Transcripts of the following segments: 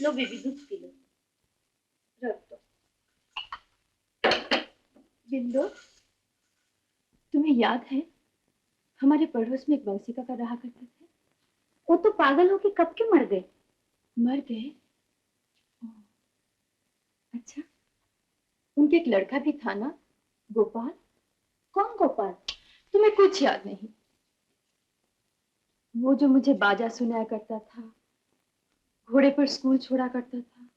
लो baby, दूध P low. रख दो। बिंदु, तुम्हें याद है हमारे पड़ोस में एक बंसी काका रहा करते थे? वो तो पागल होके कब के मर गए। मर गए? अच्छा, उनके एक लड़का भी था ना, गोपाल? कौन गोपाल? तुम्हें कुछ याद नहीं? वो जो मुझे बाजा सुनाया करता था, घोड़े पर स्कूल छोड़ा करता था।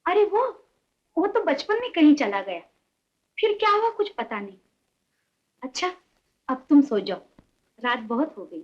अरे वो तो बचपन में कहीं चला गया, फिर क्या हुआ कुछ पता नहीं। अच्छा, अब तुम सो जाओ, रात बहुत हो गई।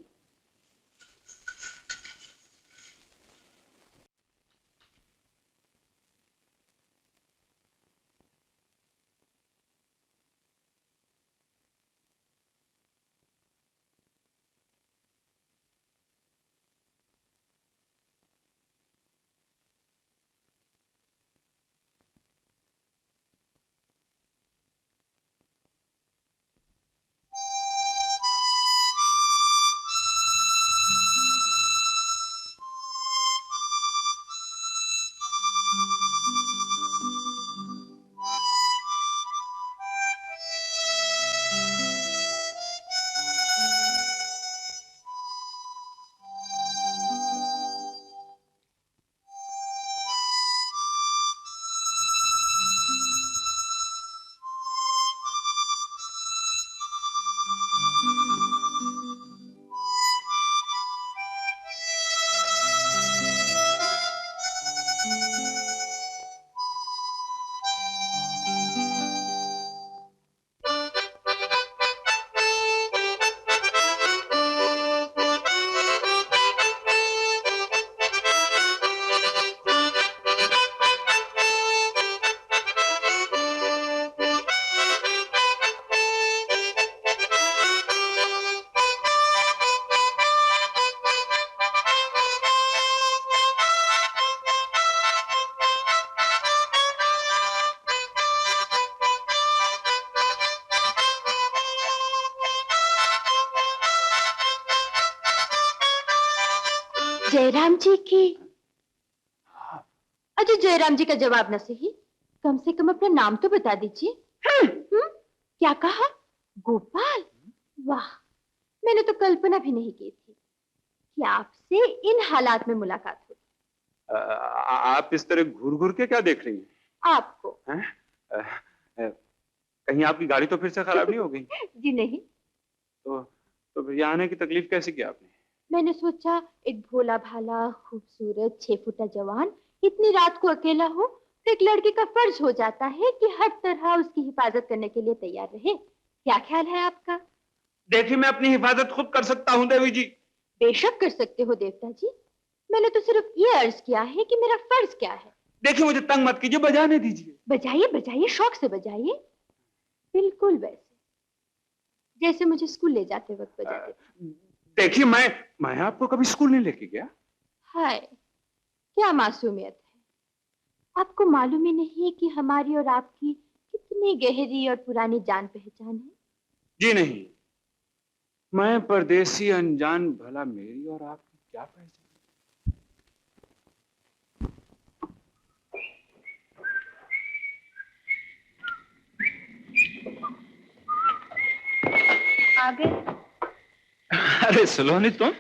जयराम जी की। अजय, जयराम जी का जवाब न सही, कम से कम अपना नाम तो बता दीजिए। क्या कहा? गोपाल? वाह, मैंने तो कल्पना भी नहीं की थी कि आपसे इन हालात में मुलाकात होगी। आप इस तरह घूर घूर के क्या देख रही हैं? आपको। हैं? कहीं आपकी गाड़ी तो फिर से खराब नहीं हो गई? जी नहीं। तो फिर यहाँ आने की तकलीफ कैसे की आपने? मैंने सोचा एक भोला भाला खूबसूरत 6 फुटा जवान इतनी रात को अकेला हो तो एक लड़के का फर्ज हो जाता है कि हर तरह उसकी हिफाजत करने के लिए तैयार रहे। क्या ख्याल है आपका? देखिए, मैं अपनी हिफाजत खुद कर सकता हूँ देवी जी। बेशक कर सकते हो देवता जी, मैंने तो सिर्फ ये अर्ज किया है कि मेरा फर्ज क्या है। देखिए, मुझे तंग मत कीजिए, बजाने दीजिए। बजाइए बजाइए, शौक से बजाइए, बिल्कुल वैसे जैसे मुझे स्कूल ले जाते वक्त बजाते थे। देखिए, मैं आपको कभी स्कूल नहीं लेके गया। हाय, क्या मासूमियत है। आपको मालूम ही नहीं कि हमारी और आपकी कितनी गहरी और पुरानी जान पहचान है। जी नहीं, मैं परदेसी अनजान, भला मेरी और आपकी क्या पहचान? आ गए? अरे सलोनी, तुम?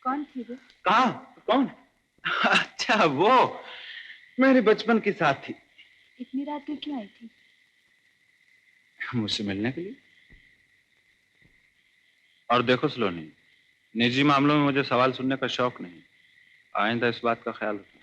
कौन थी वो? कहाँ? कौन? अच्छा, वो मेरे बचपन की साथी। इतनी रात को क्यों आई थी? मुझसे मिलने के लिए। और देखो सलोनी, निजी मामलों में मुझे सवाल सुनने का शौक नहीं। आइंदा इस बात का ख्याल रखना।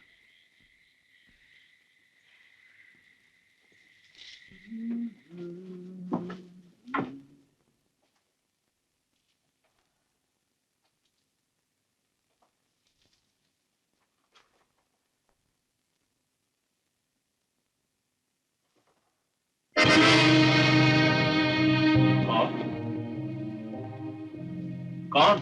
कौन?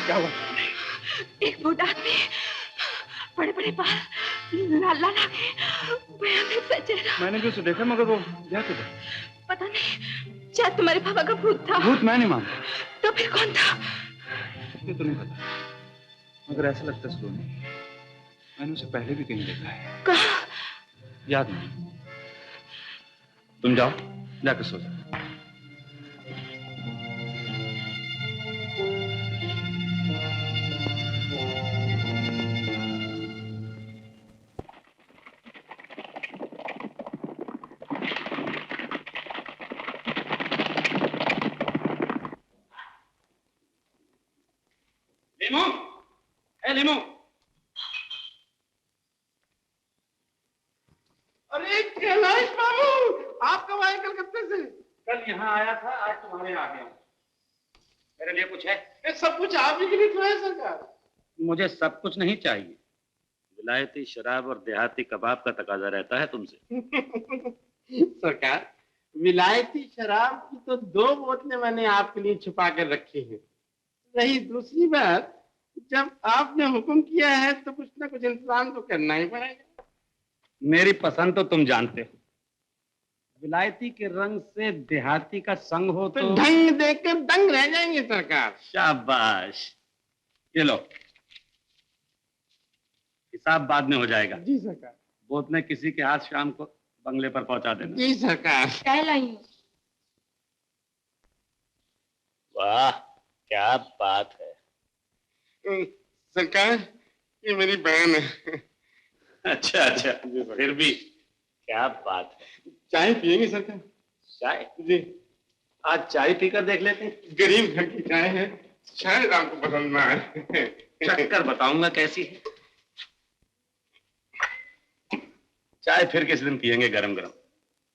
क्या हुआ? एक बूढ़ा आदमी, बड़े बड़े बाल, लाला लागे भयानक सा चेहरा। मैंने भी उसे देखा, मगर वो गया किधर? पता नहीं, शायद तुम्हारे पापा का भूत था। भूत मैं नहीं मानता। तो फिर कौन था? ये तो नहीं पता, मगर ऐसा लगता है सलोनी, मैंने उसे पहले भी कहीं देखा है। कहाँ? याद नहीं। तुम जाओ, जाकर सो जाओ। लीमू, ए लीमू। अरे कैलाश बाबू, आप कब आए कलकत्ते से? कल यहाँ आया था, आज तुम्हारे यहाँ आ गया हूँ। मेरे लिए कुछ है? ये सब कुछ आप ही के लिए तो है सरकार। मुझे सब कुछ नहीं चाहिए। विलायती शराब और देहाती कबाब का तकाजा रहता है तुमसे। सरकार, विलायती शराब की तो 2 बोतलें मैंने आपके लिए छुपा कर रखी हैं। रही दूसरी बात, जब आपने हुक्म किया है तो कुछ ना कुछ इंतजाम तो करना ही पड़ेगा। मेरी पसंद तो तुम जानते हो। विलायती के रंग से देहाती का संग हो तो तो ढंग देखकर दंग रह जाएंगे सरकार। शाबाश। ये लो, हिसाब बाद में हो जाएगा। जी सरकार। बोतलें किसी के हाथ शाम को बंगले पर पहुंचा देना। जी सरकार। क्या लाई हूँ? वाह, क्या बात है। सरकार, ये मेरी बहन है। अच्छा अच्छा, फिर भी क्या बात है। चाय पियेंगे सरकार? चाय? जी। आज चाय पीकर देख लेते हैं। गरीब घर की चाय है, शायद आपको पसंद ना आए। चक्कर बताऊंगा कैसी है। चाय फिर किसी दिन पियेंगे गरम गरम।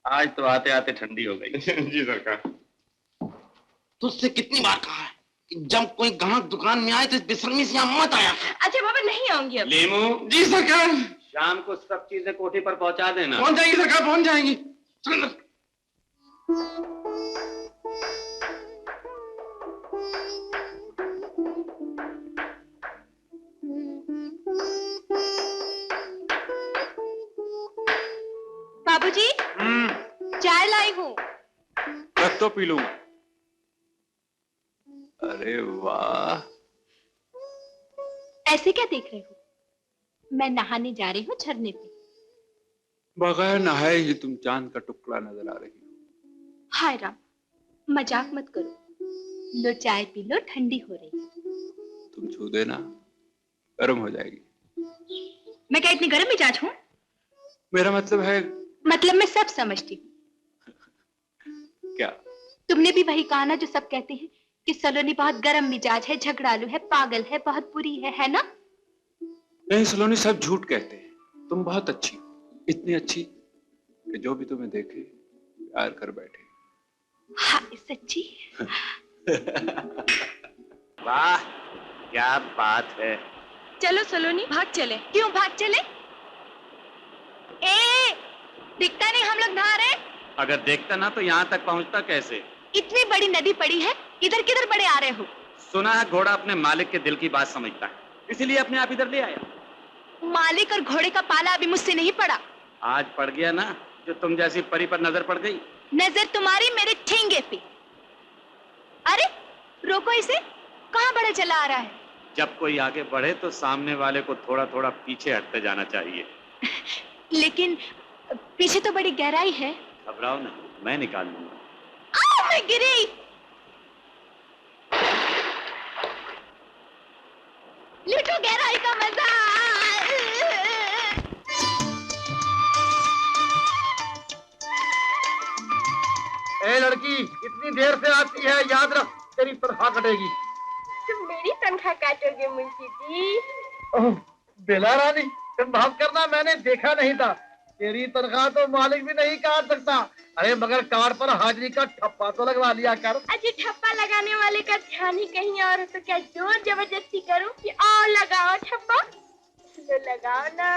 आज तो आते आते ठंडी हो गई। जी सरकार। तुझसे कितनी बार कहा है कि जब कोई ग्राहक दुकान में आए तो बेशर्मी से यहाँ मत आया। अच्छा बाबा, नहीं आऊंगी अब। लीमू, जी सरकार। शाम को सब चीजें कोठी पर पहुंचा देना। पहुंच जाएंगी सरकार, पहुंच जाएंगी। चलो। बाबूजी, चाय लाई हूँ। रख तो पी लूंगा। अरे वाह, ऐसे क्या देख रहे हो? मैं नहाने जा रही हूँ झरने पे। बगैर नहाए ही तुम चांद का टुकड़ा नजर आ रही हो। हाय राम, मजाक मत करो। लो चाय पी लो, ठंडी हो रही है। तुम छू देना, गर्म हो जाएगी। मैं क्या इतनी गर्म मिजाज हूँ? मेरा मतलब है। मतलब मैं सब समझती हूँ। क्या? तुमने भी वही कहा ना जो सब कहते हैं कि सलोनी बहुत गर्म मिजाज है, झगड़ालू है, पागल है, बहुत बुरी है ना? नहीं सलोनी, सब झूठ कहते हैं। तुम बहुत अच्छी हो, इतनी अच्छी कि जो भी तुम्हें देखे प्यार कर बैठे। हाँ, सच्ची। वाह, क्या बात है। चलो सलोनी, भाग चले। क्यों भाग चले? ए, दिखता नहीं हम लोग नहा रहे? अगर देखता ना तो यहाँ तक पहुँचता कैसे? इतनी बड़ी नदी पड़ी है, इधर किधर बड़े आ रहे हो? सुना है घोड़ा अपने मालिक के दिल की बात समझता है, इसीलिए अपने आप इधर ले आया। मालिक और घोड़े का पाला अभी मुझसे नहीं पड़ा। आज पड़ गया ना, जो तुम जैसी परी पर नजर पड़ गई। नजर तुम्हारी मेरे ठेंगे पे। अरे रोको इसे, कहाँ बड़ा चला आ रहा है? जब कोई आगे बढ़े तो सामने वाले को थोड़ा थोड़ा पीछे हटते जाना चाहिए। लेकिन पीछे तो बड़ी गहराई है। घबराओ ना, मैं निकाल लूंगा। मैं गिरी। लूटो गहराई का मजा। ए लड़की, इतनी देर से आती है, याद रख तेरी तनख्वाह कटेगी। तुम मेरी तनख्वाह काटोगे मुंशी जी? ओह, बेला रानी, माफ करना, मैंने देखा नहीं था। तेरी तनख्वाह तो मालिक भी नहीं काट सकता। अरे मगर कार्ड पर हाजिरी का ठप्पा तो लगवा लिया कर। अजी ठप्पा लगाने वाले का ध्यान ही कहीं और, तो क्या जोर जबरदस्ती करूं कि और लगाओ ठप्पा? लो लगाओ ना।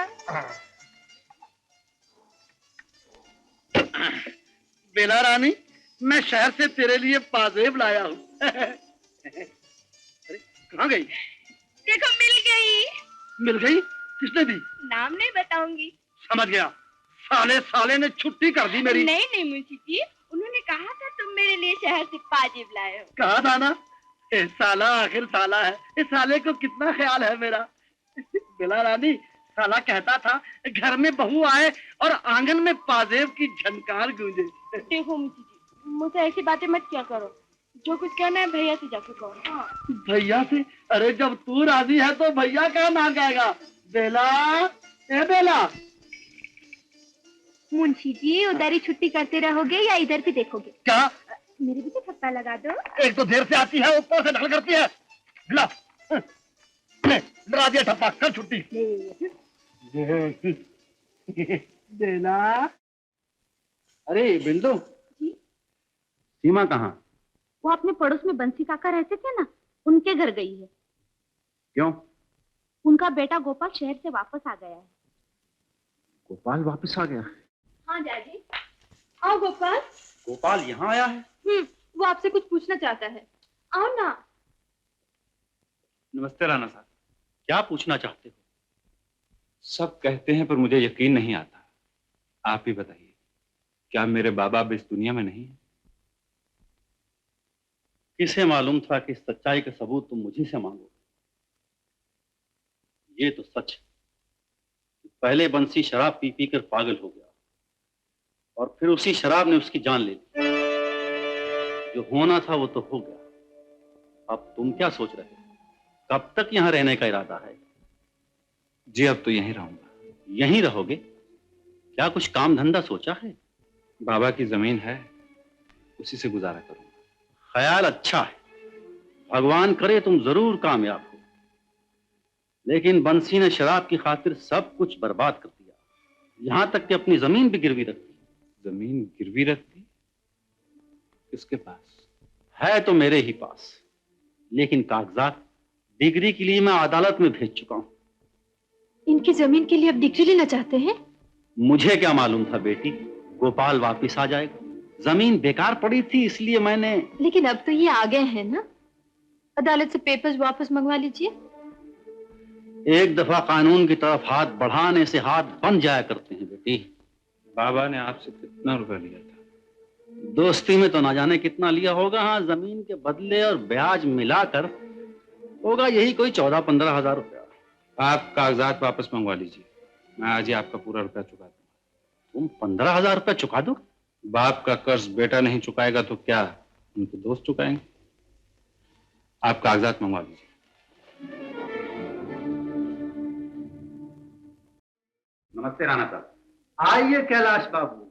बेला रानी, मैं शहर से तेरे लिए पाजेब लाया हूँ। अरे कहाँ गई? देखो मिल गई। मिल गई? किसने दी? नाम नहीं बताऊंगी। समझ गया। साले साले ने छुट्टी कर दी मेरी। नहीं नहीं मुंशी जी, उन्होंने कहा था तुम मेरे लिए शहर से पाजेब लाए हो। कहा था ना, ये साला आखिर साला है। इस साले को कितना ख्याल है मेरा। बिला रानी, साला कहता था घर में बहू आए और आंगन में पाजेब की झनकार गूंजे। देखो मुंशी जी, मुझे ऐसी बातें मत क्या करो। जो कुछ कहना है भैया से जाके कहो। हाँ। भैया से? अरे जब तू राजी है तो भैया क्या ना कहेगा। बेला, ए बेला। मुंशी जी, उधर ही छुट्टी करते रहोगे या इधर भी देखोगे? क्या? मेरे भी तो थप्पा लगा दो। एक तो देर से आती है, ऊपर से ढल करती है। ला, ले, डरा दिया ठप्पा, कर छुट्टी। बेला। अरे बिंदु, सीमा कहाँ? वो अपने पड़ोस में बंसी काका रहते थे ना, उनके घर गई है। क्यों? उनका बेटा गोपाल शहर से वापस आ गया है। गोपाल वापस आ गया? हाँ डैडी। आओ गोपाल। गोपाल यहाँ आया है? वो आपसे कुछ पूछना चाहता है। आओ ना। नमस्ते राणा साहब, क्या पूछना चाहते हो? सब कहते हैं पर मुझे यकीन नहीं आता। आप ही बताइए, क्या मेरे बाबा अब इस दुनिया में नहीं है? किसे मालूम था कि इस सच्चाई का सबूत तुम मुझी से मांगोगे। ये तो सच है। पहले बंसी शराब पी पी कर पागल हो गया और फिर उसी शराब ने उसकी जान ले ली। जो होना था वो तो हो गया। अब तुम क्या सोच रहे हो? कब तक यहां रहने का इरादा है? जी अब तो यहीं रहूंगा। यहीं रहोगे? क्या कुछ काम धंधा सोचा है? बाबा की जमीन है, उसी से गुजारा करूंगा। ख्याल अच्छा है। भगवान करे तुम जरूर कामयाब हो। लेकिन बंसी ने शराब की खातिर सब कुछ बर्बाद कर दिया, यहां तक कि अपनी जमीन भी गिरवी रख दी। जमीन गिरवी रख दी? किसके पास? है तो मेरे ही पास, लेकिन कागजात डिग्री के लिए मैं अदालत में भेज चुका हूं। इनकी जमीन के लिए अब डिग्री लेना चाहते हैं? मुझे क्या मालूम था बेटी, गोपाल वापिस आ जाएगा। जमीन बेकार पड़ी थी इसलिए मैंने। लेकिन अब तो ये आ गए हैं ना, अदालत से पेपर्स वापस मंगवा लीजिए। एक दफा कानून की तरफ हाथ बढ़ाने से हाथ बन जाया करते हैं बेटी। बाबा ने आपसे कितना रुपया लिया था? दोस्ती में तो ना जाने कितना लिया होगा। हाँ, जमीन के बदले और ब्याज मिलाकर होगा यही कोई 14-15 हजार रुपया। आप कागजात वापस मंगवा लीजिए, मैं आज ही आपका पूरा रुपया चुका दूंगा। तुम 15 हजार रुपया चुका दो? बाप का कर्ज बेटा नहीं चुकाएगा तो क्या उनके दोस्त चुकाएंगे? आप कागजात मंगवा लीजिए। नमस्ते राणा साहब। आइए कैलाश बाबू।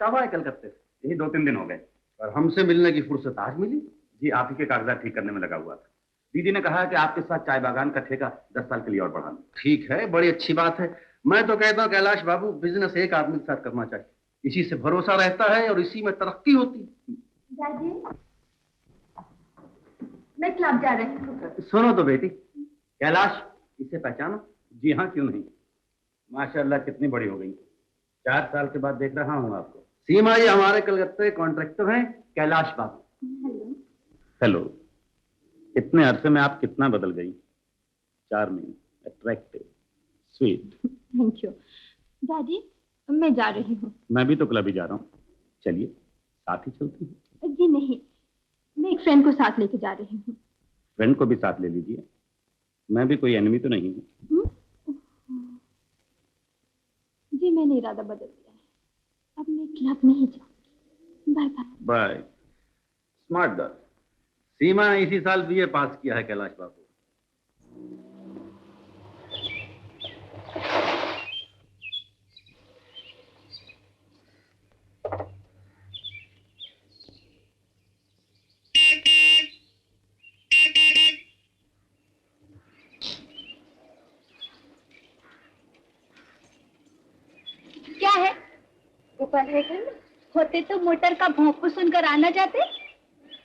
कब आए कलकत्ते से? यही 2-3 दिन हो गए। और हमसे मिलने की फुर्सत आज मिली? जी आप ही के कागजात ठीक करने में लगा हुआ था। दीदी ने कहा कि आपके साथ चाय बागान का ठेका 10 साल के लिए और बढ़ा लो। ठीक है, बड़ी अच्छी बात है। मैं तो कहता हूँ कैलाश बाबू, बिजनेस एक आदमी के साथ करना चाहिए। इसी से भरोसा रहता है और इसी में तरक्की होती है। दादी, मैं क्लब जा रही हूँ। सुनो तो बेटी, कैलाश इसे पहचानो? जी हाँ, क्यों नहीं। माशाल्लाह कितनी बड़ी हो गई। 4 साल के बाद देख रहा हूँ आपको। सीमा, ये हमारे कलकत्ते कॉन्ट्रैक्टर हैं कैलाश बाबू। हेलो। इतने अरसे में आप कितना बदल गई। Charming, attractive, sweet. Thank you. दादी, मैं जा रही हूँ। मैं भी तो क्लब ही जा रहा हूँ। चलिए साथ ही चलती हूँ। जी नहीं, मैं एक फ्रेंड को साथ लेके जा रही हूँ। फ्रेंड को भी साथ ले लीजिए। मैं भी कोई एनिमी तो नहीं हूँ। जी मैंने इरादा बदल दिया है, अब मैं क्लब नहीं जाऊंगी। Bye bye. Bye. Smart girl. Seema ने इसी साल बीए पास किया है कैलाश बाबू। क्या है? गोपाल है घर में? होते तो मोटर का भौंकू सुनकर आना जाते।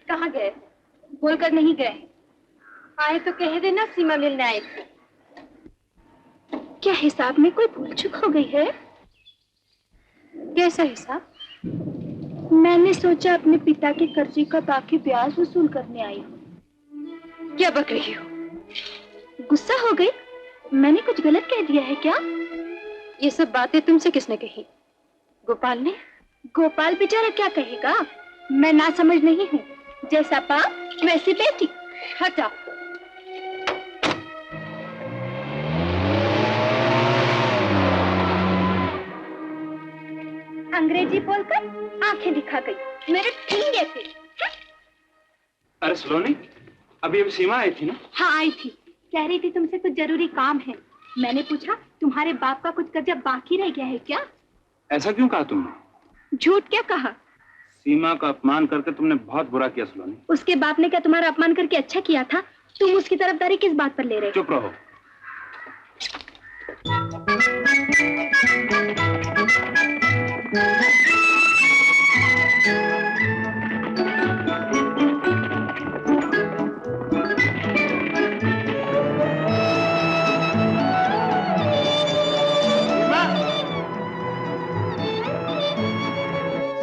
कहाँ गए? बोलकर नहीं गए। आए तो कह देना सीमा मिलने आए थे। क्या हिसाब में कोई भूल चूक हो गई है? कैसा हिसाब? मैंने सोचा अपने पिता के कर्जे का बाकी ब्याज वसूल करने आई हूँ। क्या बक रही हो? गुस्सा हो गई? मैंने कुछ गलत कह दिया है क्या? ये सब बातें तुमसे किसने कही? गोपाल ने? गोपाल बेचारा क्या कहेगा? मैं ना समझ नहीं हूँ। जैसा बाप वैसी बेटी। हटा। अंग्रेजी बोलकर आंखें दिखा गई। मेरे ठेंगे थे। अरे सलोनी, अभी सीमा आई थी ना? हाँ आई थी। कह रही थी तुमसे कुछ जरूरी काम है। मैंने पूछा तुम्हारे बाप का कुछ कर्जा बाकी रह गया है क्या? ऐसा क्यों कहा तुमने? झूठ क्या कहा? सीमा का अपमान करके तुमने बहुत बुरा किया सलोनी। उसके बाप ने क्या तुम्हारा अपमान करके अच्छा किया था? तुम उसकी तरफदारी किस बात पर ले रहे हो? चुप रहो।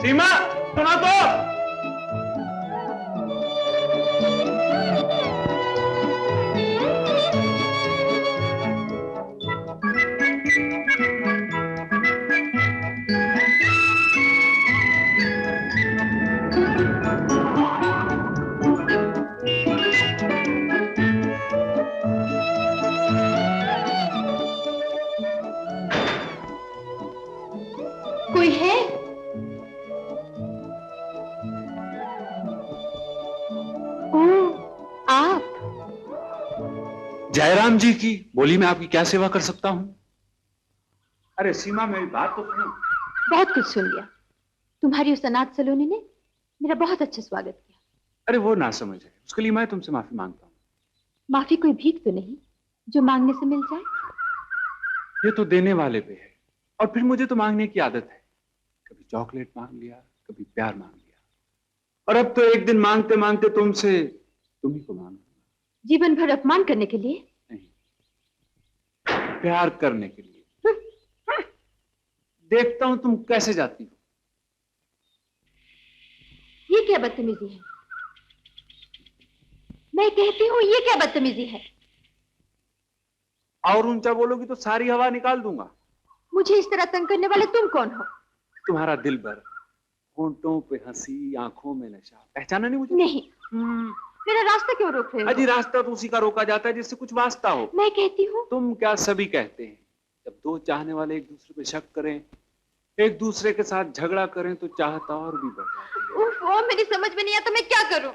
सीमा, सुनो तो। कोई है? आप? जयराम जी की बोली, मैं आपकी क्या सेवा कर सकता हूं? अरे सीमा, मेरी बात तो सुनो। बहुत कुछ सुन लिया। तुम्हारी उस अनाथ सलोनी ने मेरा बहुत अच्छा स्वागत किया। अरे वो ना समझ है, उसके लिए मैं तुमसे माफी मांगता हूँ। माफी कोई भीख तो नहीं जो मांगने से मिल जाए? ये तो देने वाले पे है, और फिर मुझे तो मांगने की आदत है। कभी चॉकलेट मांग लिया, कभी प्यार मांग लिया, और अब तो एक दिन मांगते मांगते तुमसे तुम ही को मांग। जीवन भर अपमान करने के लिए? नहीं, प्यार करने के लिए। देखता हूं तुम कैसे जाती हो। ये क्या बदतमीजी है? मैं कहती हूँ ये क्या बदतमीजी है? और ऊंचा बोलोगी तो सारी हवा निकाल दूंगा। मुझे इस तरह तंग करने वाले तुम कौन हो? तुम्हारा दिल भर, होंठों पे हंसी, आंखों में नशा। पहचाना नहीं मुझे? नहीं। मेरा रास्ता क्यों रोक रहे हो? अजी, रास्ता तो उसी का रोका जाता है जिससे कुछ वास्ता हो। मैं कहती हूँ। तुम क्या, सभी कहते हैं। जब दो चाहने वाले एक दूसरे पे शक करें, एक दूसरे के साथ झगड़ा करें, तो चाहता और भी बढ़ जाती है। मेरी समझ में नहीं आता मैं क्या करूं?